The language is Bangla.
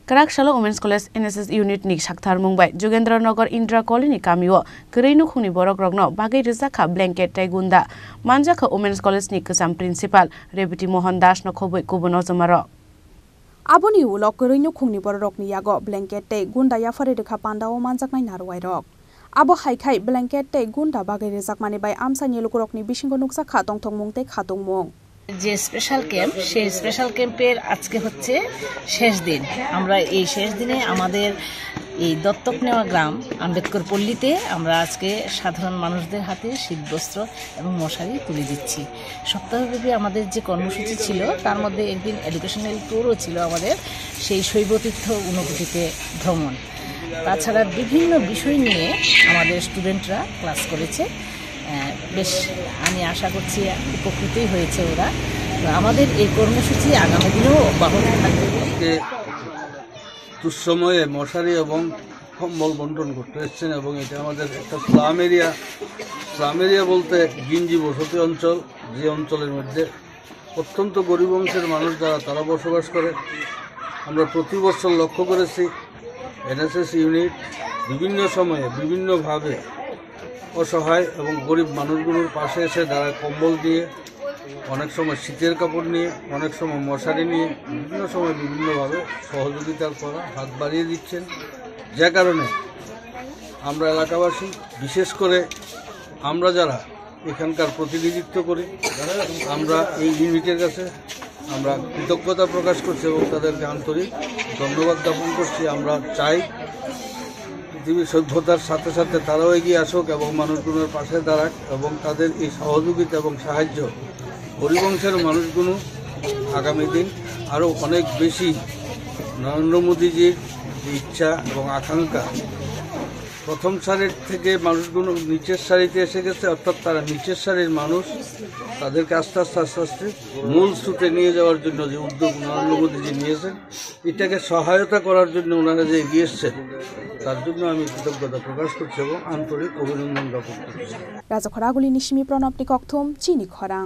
Karakshalo Women's College NSS Unit Nik Shakthar Mumbai Jogendranagar Indra Colony Kamio Kereinu Khuni Borokrogno Bagai Rizakha Blanket Taigunda Manjakha Women's College Nik Kesam Principal Rebiti Mohan Das no Khoboi Kubono Zamaro Aboni ulok Kereinu Khuni Borokni Yago Blanket Taigunda Yafare de Kapanda o Manjaknai Narwairok Abo Haikai Blanket Taigunda Bagai Rizakmani by Amsa Nilukurokni Bishingo Nuksa Khatong Tong Mung Te Khatong Mung যে স্পেশাল ক্যাম্প সেই স্পেশাল ক্যাম্পের আজকে হচ্ছে শেষ দিন আমরা এই শেষ দিনে আমাদের এই দত্তক নেওয়া গ্রাম আম্বেদকর পল্লীতে আমরা আজকে সাধারণ মানুষদের হাতে শীতবস্ত্র এবং মশারি তুলে দিচ্ছি সপ্তাহব্যাপী আমাদের যে কর্মসূচি ছিল তার মধ্যে একদিন এডুকেশনাল ট্যুরও ছিল আমাদের সেই শৈবতীর্থ অনুভূতিতে ভ্রমণ তাছাড়া বিভিন্ন বিষয় নিয়ে আমাদের স্টুডেন্টরা ক্লাস করেছে বেশ আমি আশা করছি উপকৃতই হয়েছে ওরা আমাদের এই কর্মসূচি আগামী দিনেও অব্যাহত থাকবে দুঃসময়ে মশারি এবং কম্বল বন্টন করতে এসেছেন এবং এটা আমাদের একটা স্লাম এরিয়া বলতে গিঞ্জি বসতি অঞ্চল যে অঞ্চলের মধ্যে অত্যন্ত গরিব অংশের মানুষ যারা তারা বসবাস করে আমরা প্রতি বছর লক্ষ্য করেছি এনএসএস ইউনিট বিভিন্ন সময়ে বিভিন্নভাবে অসহায় এবং গরিব মানুষগুলোর পাশে এসে যারা কম্বল দিয়ে অনেক সময় শীতের কাপড় নিয়ে অনেক সময় মশারি নিয়ে বিভিন্ন সময় বিভিন্নভাবে সহযোগিতার করা হাত বাড়িয়ে দিচ্ছেন যে কারণে আমরা এলাকাবাসী বিশেষ করে আমরা যারা এখানকার প্রতিনিধিত্ব করি আমরা এই ইউনিটের কাছে আমরা কৃতজ্ঞতা প্রকাশ করছি এবং তাদেরকে আন্তরিক ধন্যবাদ জ্ঞাপন করছি আমরা চাই পৃথিবীর সভ্যতার সাথে সাথে তারাও এগিয়ে আসুক এবং মানুষগুলোর পাশে দাঁড়াক এবং তাদের এই সহযোগিতা এবং সাহায্য গরিবংশের মানুষগুলো আগামী দিন আরও অনেক বেশি নরেন্দ্র মোদীজির ইচ্ছা এবং আকাঙ্ক্ষা প্রথম সারির থেকে মানুষগুলো নিচের সারিতে এসে গেছে অর্থাৎ তারা নিচের সারির মানুষ তাদেরকে আস্তে আস্তে মূল স্রোতে নিয়ে যাওয়ার জন্য যে উদ্যোগ নরেন্দ্র মোদীজি নিয়েছেন এটাকে সহায়তা করার জন্য ওনারা যে এগিয়ে এসছেন তার জন্য আমি কৃতজ্ঞতা প্রকাশ করছি এবং আন্তরিক অভিনন্দন জ্ঞাপন করছি রাজা খরাগুলি নিশিমি প্রণব নিকথম চিনি খরাং